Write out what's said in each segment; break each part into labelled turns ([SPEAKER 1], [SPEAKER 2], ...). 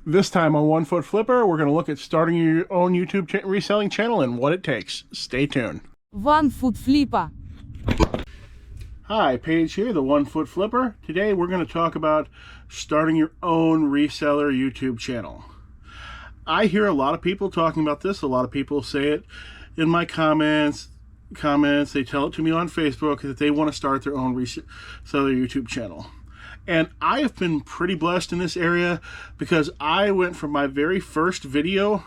[SPEAKER 1] This time on One Foot Flipper, we're going to look at starting your own YouTube reselling channel and what it takes. Stay tuned.
[SPEAKER 2] One Foot Flipper.
[SPEAKER 1] Hi, Paige here, the One Foot Flipper. Today we're going to talk about starting your own reseller YouTube channel. I hear a lot of people talking about this. A lot of people say it in my comments. They tell it to me on Facebook that they want to start their own reseller YouTube channel. And I have been pretty blessed in this area because I went from my very first video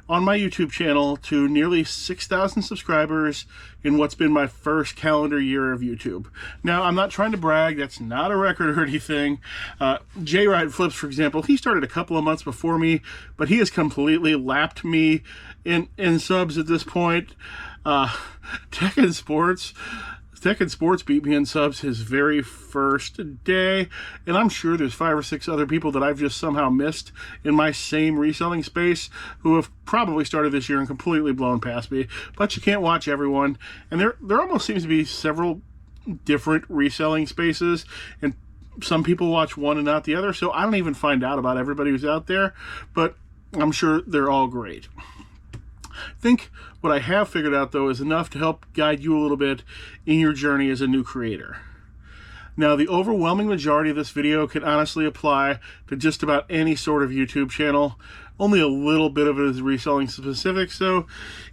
[SPEAKER 1] on my YouTube channel to nearly 6,000 subscribers in what's been my first calendar year of YouTube. Now, I'm not trying to brag. That's not a record or anything. J-Ride Flips, for example, he started a couple of months before me, but he has completely lapped me in subs at this point. Tech and Sports beat me in subs his very first day, and I'm sure there's 5 or 6 other people that I've just somehow missed in my same reselling space who have probably started this year and completely blown past me. But you can't watch everyone, and there almost seems to be several different reselling spaces, and some people watch one and not the other, so I don't even find out about everybody who's out there, but I'm sure they're all great. I think what I have figured out, though, is enough to help guide you a little bit in your journey as a new creator. Now, the overwhelming majority of this video can honestly apply to just about any sort of YouTube channel. Only a little bit of it is reselling specific, so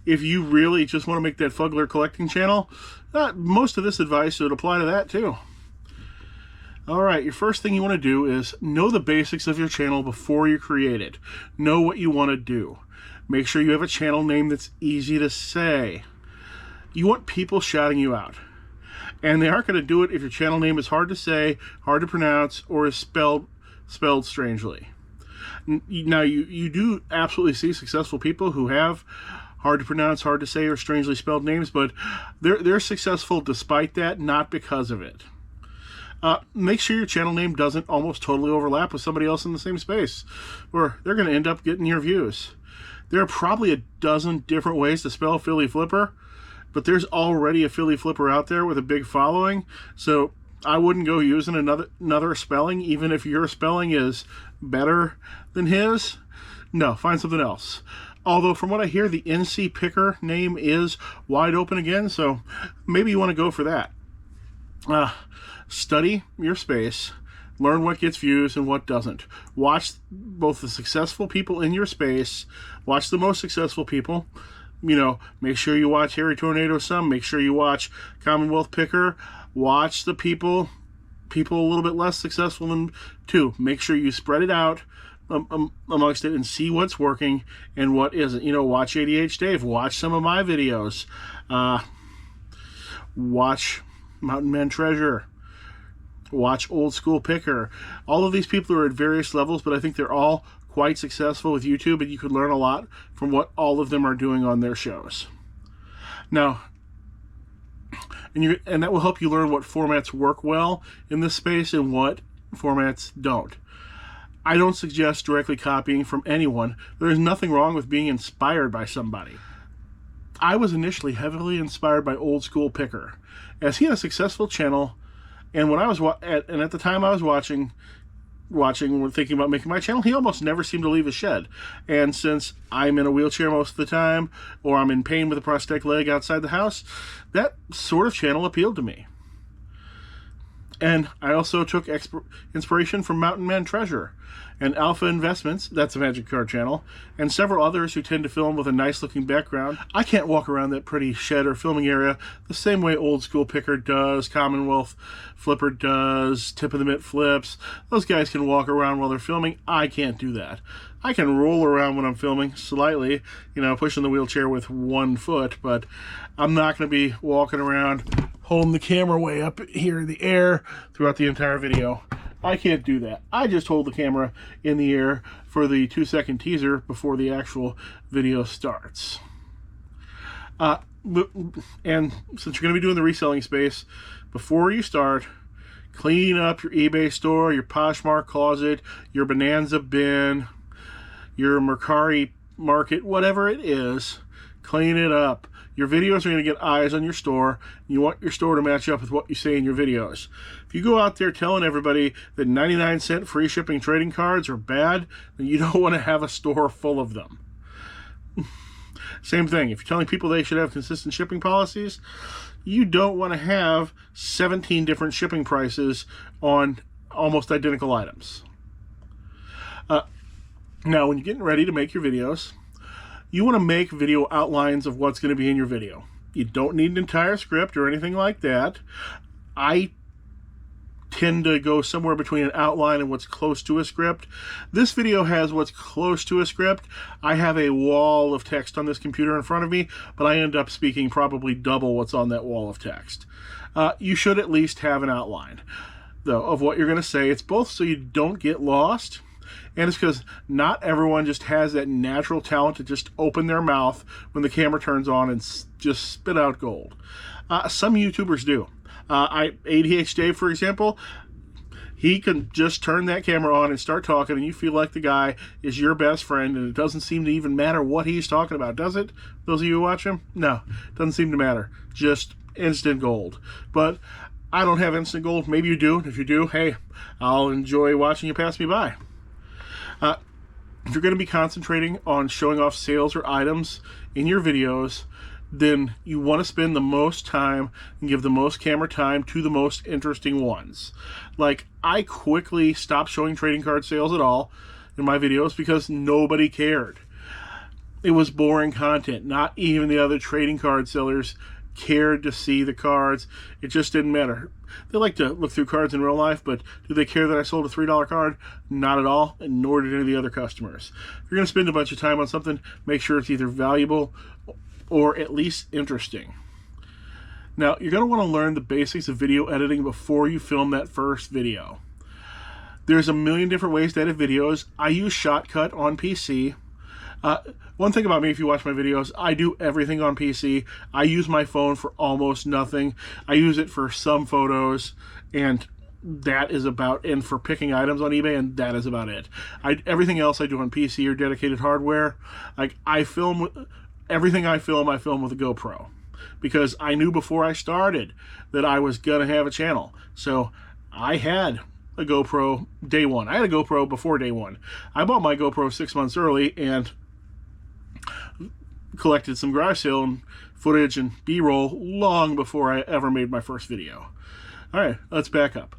[SPEAKER 1] if you really just want to make that Fugler collecting channel, most of this advice would apply to that too. Alright, your first thing you want to do is know the basics of your channel before you create it. Know what you want to do. Make sure you have a channel name that's easy to say. You want people shouting you out. And they aren't going to do it if your channel name is hard to say, hard to pronounce, or is spelled strangely. Now, you do absolutely see successful people who have hard to pronounce, hard to say, or strangely spelled names, but they're successful despite that, not because of it. Make sure your channel name doesn't almost totally overlap with somebody else in the same space, or they're going to end up getting your views. There are probably a dozen different ways to spell Philly Flipper, but there's already a Philly Flipper out there with a big following, so I wouldn't go using another spelling, even if your spelling is better than his. No, find something else. Although, from what I hear, the NC Picker name is wide open again, so maybe you want to go for that. Study your space. Learn what gets views and what doesn't. Watch both the successful people in your space. Watch the most successful people. Make sure you watch Harry Tornado some. Make sure you watch Commonwealth Picker. Watch the people a little bit less successful than too. Make sure you spread it out amongst it and see what's working and what isn't. Watch ADH Dave. Watch some of my videos. Watch Mountain Man Treasure. Watch Old School Picker. All of these people are at various levels, but I think they're all quite successful with YouTube, and you could learn a lot from what all of them are doing on their shows. Now, and that will help you learn what formats work well in this space and what formats don't. I don't suggest directly copying from anyone. There is nothing wrong with being inspired by somebody. I was initially heavily inspired by Old School Picker, as he had a successful channel. And when I was at the time I was watching, thinking about making my channel, he almost never seemed to leave his shed. And since I'm in a wheelchair most of the time, or I'm in pain with a prosthetic leg outside the house, that sort of channel appealed to me. And I also took inspiration from Mountain Man Treasure and Alpha Investments, that's a Magic Card channel, and several others who tend to film with a nice looking background. I can't walk around that pretty shed or filming area the same way Old School Picker does, Commonwealth Flipper does, Tip of the Mitt Flips. Those guys can walk around while they're filming. I can't do that. I can roll around when I'm filming slightly, pushing the wheelchair with one foot, but I'm not going to be walking around holding the camera way up here in the air throughout the entire video. I can't do that. I just hold the camera in the air for the 2-second teaser before the actual video starts. And since you're going to be doing the reselling space, before you start, clean up your eBay store, your Poshmark closet, your Bonanza bin, your Mercari market, whatever it is. Clean it up. Your videos are going to get eyes on your store. You want your store to match up with what you say in your videos. If you go out there telling everybody that 99-cent free shipping trading cards are bad, then you don't want to have a store full of them. Same thing, if you're telling people they should have consistent shipping policies, you don't want to have 17 different shipping prices on almost identical items. Now, when you're getting ready to make your videos, you want to make video outlines of what's going to be in your video. You don't need an entire script or anything like that. I tend to go somewhere between an outline and what's close to a script. This video has what's close to a script. I have a wall of text on this computer in front of me, but I end up speaking probably double what's on that wall of text. You should at least have an outline, though, of what you're going to say. It's both so you don't get lost, and it's because not everyone just has that natural talent to just open their mouth when the camera turns on and just spit out gold. Some YouTubers do. ADH Dave, for example, he can just turn that camera on and start talking, and you feel like the guy is your best friend, and it doesn't seem to even matter what he's talking about, does it? Those of you who watch him? No, it doesn't seem to matter. Just instant gold. But I don't have instant gold. Maybe you do. If you do, hey, I'll enjoy watching you pass me by. If you're going to be concentrating on showing off sales or items in your videos, then you want to spend the most time and give the most camera time to the most interesting ones. Like, I quickly stopped showing trading card sales at all in my videos because nobody cared. It was boring content. Not even the other trading card sellers cared to see the cards. It just didn't matter. They like to look through cards in real life, but do they care that I sold a $3 card? Not at all, and nor did any of the other customers. If you're going to spend a bunch of time on something, make sure it's either valuable or at least interesting. Now, you're going to want to learn the basics of video editing before you film that first video. There's a million different ways to edit videos. I use Shotcut on PC. One thing about me, if you watch my videos, I do everything on PC. I use my phone for almost nothing. I use it for some photos, and that is about, and for picking items on eBay, and that is about it. Everything else I do on PC or dedicated hardware. Like, everything I film with a GoPro, because I knew before I started that I was gonna have a channel. So I had a GoPro day one. I had a GoPro before day one. I bought my GoPro 6 months early and collected some garage sale footage and B-roll long before I ever made my first video. All right, let's back up.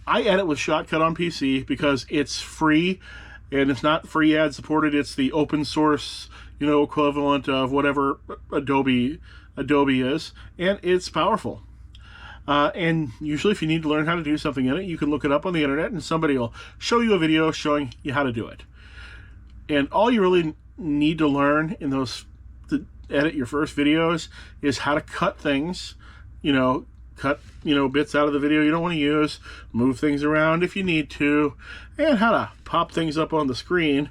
[SPEAKER 1] I edit with Shotcut on PC because it's free, and it's not free ad supported. It's the open source, equivalent of whatever Adobe is, and it's powerful. And usually if you need to learn how to do something in it, you can look it up on the internet and somebody will show you a video showing you how to do it. And all you really need to learn in those to edit your first videos is how to cut things, cut bits out of the video you don't want to use, move things around if you need to, and how to pop things up on the screen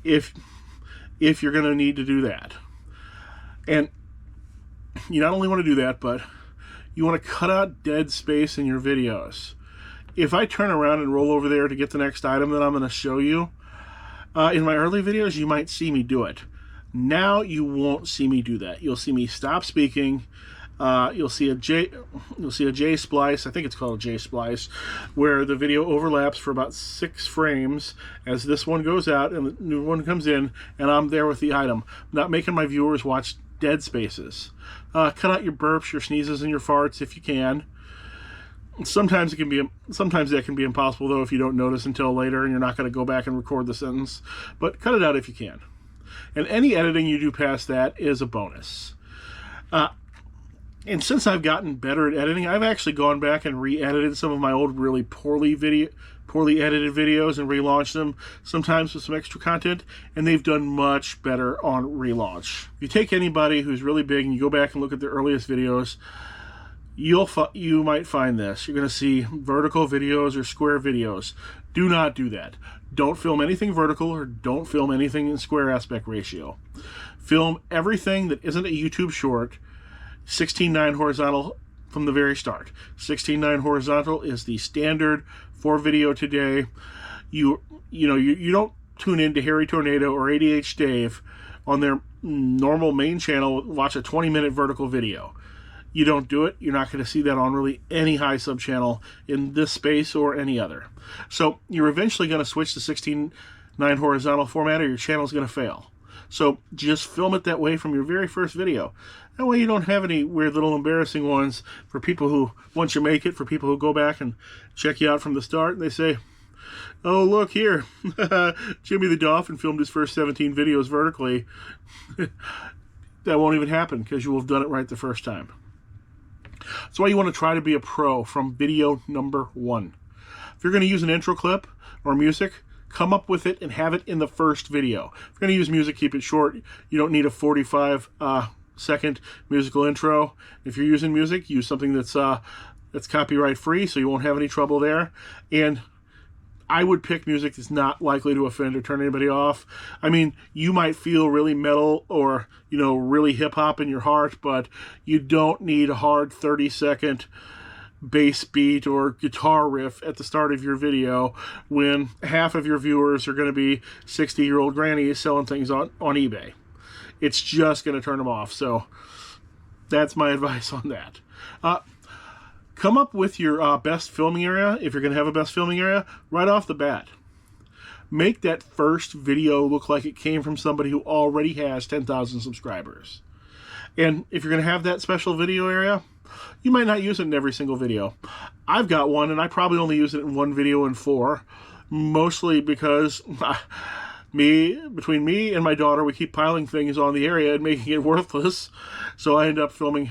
[SPEAKER 1] if you're going to need to do that. And you not only want to do that, but you want to cut out dead space in your videos. If I turn around and roll over there to get the next item that I'm going to show you, in my early videos, you might see me do it. Now you won't see me do that. You'll see me stop speaking. You'll see a J splice. I think it's called a J splice, where the video overlaps for about 6 frames as this one goes out and the new one comes in, and I'm there with the item. I'm not making my viewers watch dead spaces. Cut out your burps, your sneezes, and your farts if you can. Sometimes that can be impossible, though, if you don't notice until later and you're not going to go back and record the sentence. But cut it out if you can. And any editing you do past that is a bonus. And since I've gotten better at editing, I've actually gone back and re-edited some of my old really poorly edited videos and relaunched them, sometimes with some extra content, and they've done much better on relaunch. If you take anybody who's really big and you go back and look at their earliest videos, you might find this. You're going to see vertical videos or square videos. Do not do that. Don't film anything vertical or don't film anything in square aspect ratio. Film everything that isn't a YouTube short 16:9 horizontal from the very start. 16:9 horizontal is the standard for video today. You don't tune into Harry Tornado or ADH Dave on their normal main channel, watch a 20-minute vertical video. You don't do it, you're not going to see that on really any high sub channel in this space or any other. So you're eventually going to switch to 16:9 horizontal format, or your channel's going to fail. So just film it that way from your very first video. That way you don't have any weird little embarrassing ones for people who, once you make it, for people who go back and check you out from the start, and they say, oh, look here, Jimmy the Dolphin filmed his first 17 videos vertically. That won't even happen because you will have done it right the first time. That's why you want to try to be a pro from video number one. If you're going to use an intro clip or music, come up with it and have it in the first video. If you're going to use music, keep it short. You don't need a 45-second musical intro. If you're using music, use something that's copyright free, so you won't have any trouble there. And I would pick music that's not likely to offend or turn anybody off. I mean, you might feel really metal or, really hip-hop in your heart, but you don't need a hard 30-second bass beat or guitar riff at the start of your video when half of your viewers are going to be 60-year-old grannies selling things on eBay. It's just going to turn them off. So that's my advice on that. Come up with your best filming area, if you're going to have a best filming area, right off the bat. Make that first video look like it came from somebody who already has 10,000 subscribers. And if you're going to have that special video area, you might not use it in every single video. I've got one, and I probably only use it in one video in 4, mostly because between me and my daughter, we keep piling things on the area and making it worthless. So I end up filming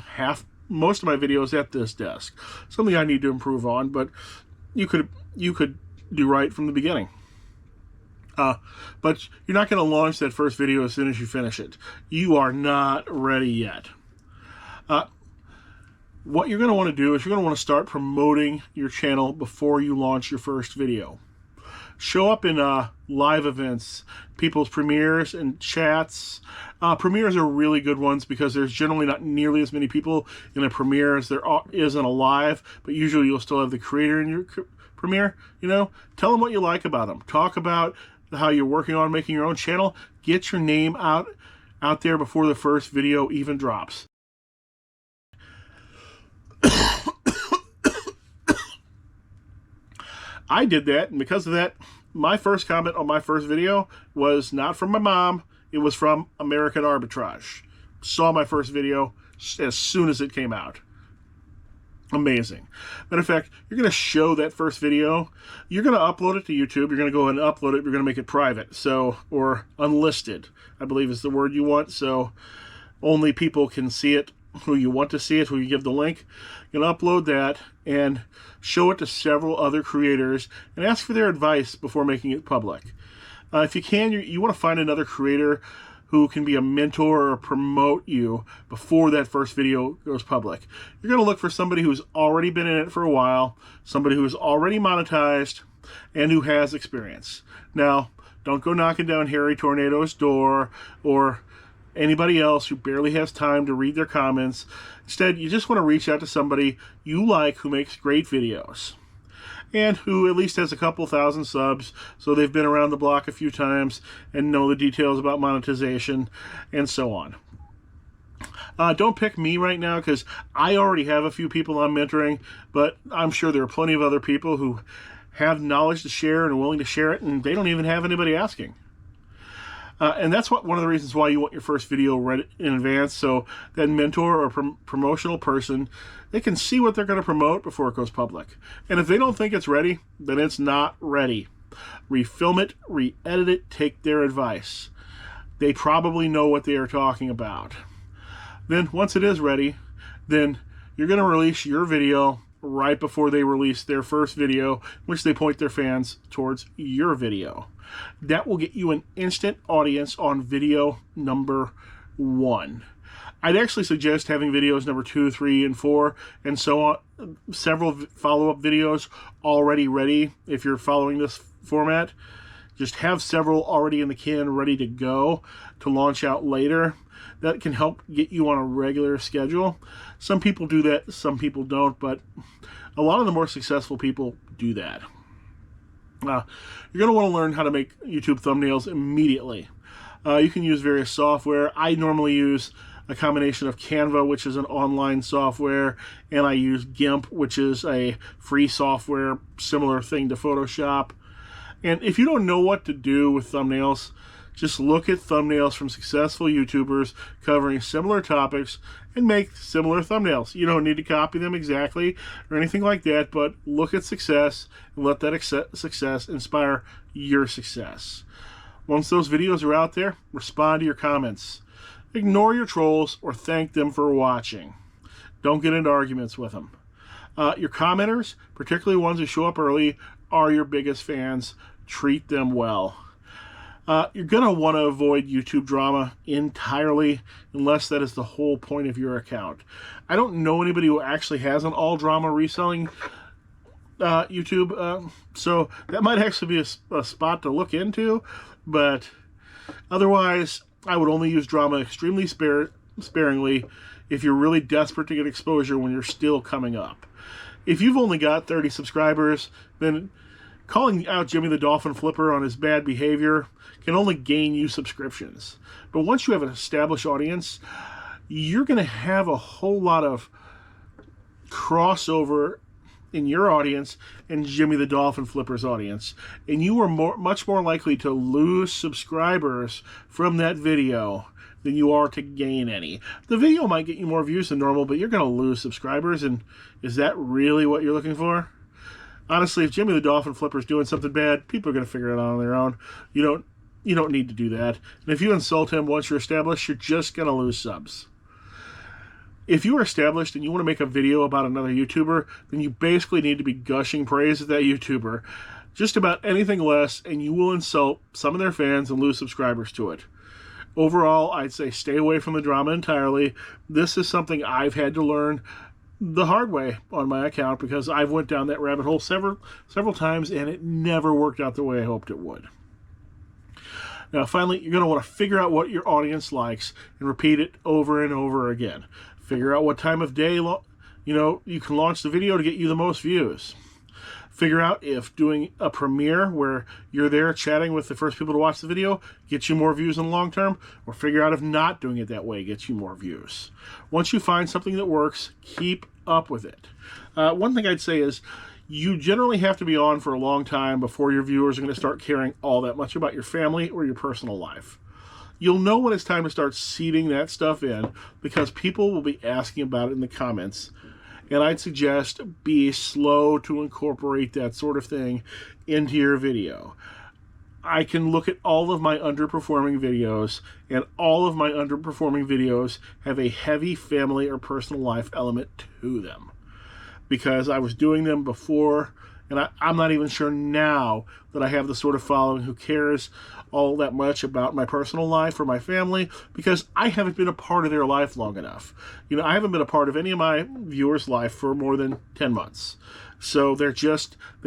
[SPEAKER 1] most of my videos at this desk. Something I need to improve on, but you could do right from the beginning. But you're not going to launch that first video as soon as you finish it. You are not ready yet. What you're going to want to do is you're going to want to start promoting your channel before you launch your first video. Show up in live events, people's premieres and chats. Premieres are really good ones because there's generally not nearly as many people in a premiere as there is in a live, but usually you'll still have the creator in your premiere. Tell them what you like about them. Talk about how you're working on making your own channel. Get your name out there before the first video even drops. I did that, and because of that, my first comment on my first video was not from my mom, it was from American Arbitrage. Saw my first video as soon as it came out. Amazing. Matter of fact, you're going to show that first video. You're going to upload it to YouTube. You're going to go ahead and upload it. You're going to make it private, or unlisted, I believe is the word you want. So only people can see it who you want to see it, who you give the link. You can upload that and show it to several other creators and ask for their advice before making it public. If you can, you want to find another creator who can be a mentor or promote you before that first video goes public. You're going to look for somebody who's already been in it for a while, somebody who is already monetized, and who has experience. Now, don't go knocking down Harry Tornado's door or anybody else who barely has time to read their comments. Instead, you just want to reach out to somebody you like who makes great videos and who at least has a couple thousand subs, so they've been around the block a few times and know the details about monetization and so on. Don't pick me right now because I already have a few people I'm mentoring, but I'm sure there are plenty of other people who have knowledge to share and are willing to share it, and they don't even have anybody asking. And that's one of the reasons why you want your first video read in advance, so that mentor or promotional person, they can see what they're going to promote before it goes public. And if they don't think it's ready, then it's not ready. Refilm it, re-edit it, take their advice. They probably know what they are talking about. Then once it is ready, then you're going to release your video right before they release their first video, in which they point their fans towards your video. That will get you an instant audience on video number 1. I'd actually suggest having videos number 2, 3, and 4, and so on, several follow-up videos already ready. If you're following this format, just have several already in the can, ready to go to launch out later. That can help get you on a regular schedule. Some people do that, some people don't, but a lot of the more successful people do that. You're going to want to learn how to make YouTube thumbnails immediately. You can use various software. I normally use a combination of Canva, which is an online software, and I use GIMP, which is a free software, similar thing to Photoshop. And if you don't know what to do with thumbnails, just look at thumbnails from successful YouTubers covering similar topics and make similar thumbnails. You don't need to copy them exactly or anything like that, but look at success and let that success inspire your success. Once those videos are out there, respond to your comments. Ignore your trolls or thank them for watching. Don't get into arguments with them. Your commenters, particularly ones who show up early, are your biggest fans. Treat them well. You're going to want to avoid YouTube drama entirely unless that is the whole point of your account. I don't know anybody who actually has an all-drama reselling YouTube, so that might actually be a spot to look into, but otherwise, I would only use drama extremely sparingly if you're really desperate to get exposure when you're still coming up. If you've only got 30 subscribers, then calling out Jimmy the Dolphin Flipper on his bad behavior can only gain you subscriptions. But once you have an established audience, you're going to have a whole lot of crossover in your audience and Jimmy the Dolphin Flipper's audience. And you are much more likely to lose subscribers from that video than you are to gain any. The video might get you more views than normal, but you're going to lose subscribers. And is that really what you're looking for? Honestly, if Jimmy the Dolphin Flipper is doing something bad, people are going to figure it out on their own. You don't need to do that. And if you insult him once you're established, you're just going to lose subs. If you are established and you want to make a video about another YouTuber, then you basically need to be gushing praise at that YouTuber. Just about anything less, and you will insult some of their fans and lose subscribers to it. Overall, I'd say stay away from the drama entirely. This is something I've had to learn the hard way on my account because I've went down that rabbit hole several times and it never worked out the way I hoped it would. Now, finally, you're going to want to figure out what your audience likes and repeat it over and over again. Figure out what time of day you can launch the video to get you the most views. Figure out if doing a premiere where you're there chatting with the first people to watch the video gets you more views in the long term, or figure out if not doing it that way gets you more views. Once you find something that works, keep up with it. One thing I'd say is you generally have to be on for a long time before your viewers are going to start caring all that much about your family or your personal life. You'll know when it's time to start seeding that stuff in because people will be asking about it in the comments. And I'd suggest be slow to incorporate that sort of thing into your video. I can look at all of my underperforming videos, and all of my underperforming videos have a heavy family or personal life element to them. Because I was doing them before, and I'm not even sure now that I have the sort of following who cares all that much about my personal life or my family, because I haven't been a part of their life long enough. I haven't been a part of any of my viewers' life for more than 10 months. So they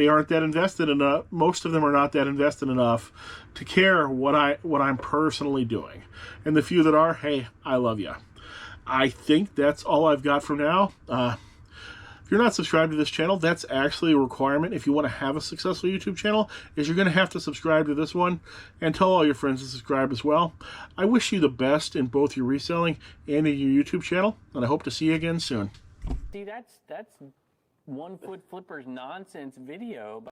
[SPEAKER 1] aren't that invested enough. Most of them are not that invested enough to care what I'm personally doing. And the few that are, hey, I love you. I think that's all I've got for now. If you're not subscribed to this channel, that's actually a requirement if you want to have a successful YouTube channel, is you're going to have to subscribe to this one and tell all your friends to subscribe as well. I wish you the best in both your reselling and in your YouTube channel, and I hope to see you again soon.
[SPEAKER 3] See, that's One Foot Flipper's nonsense video.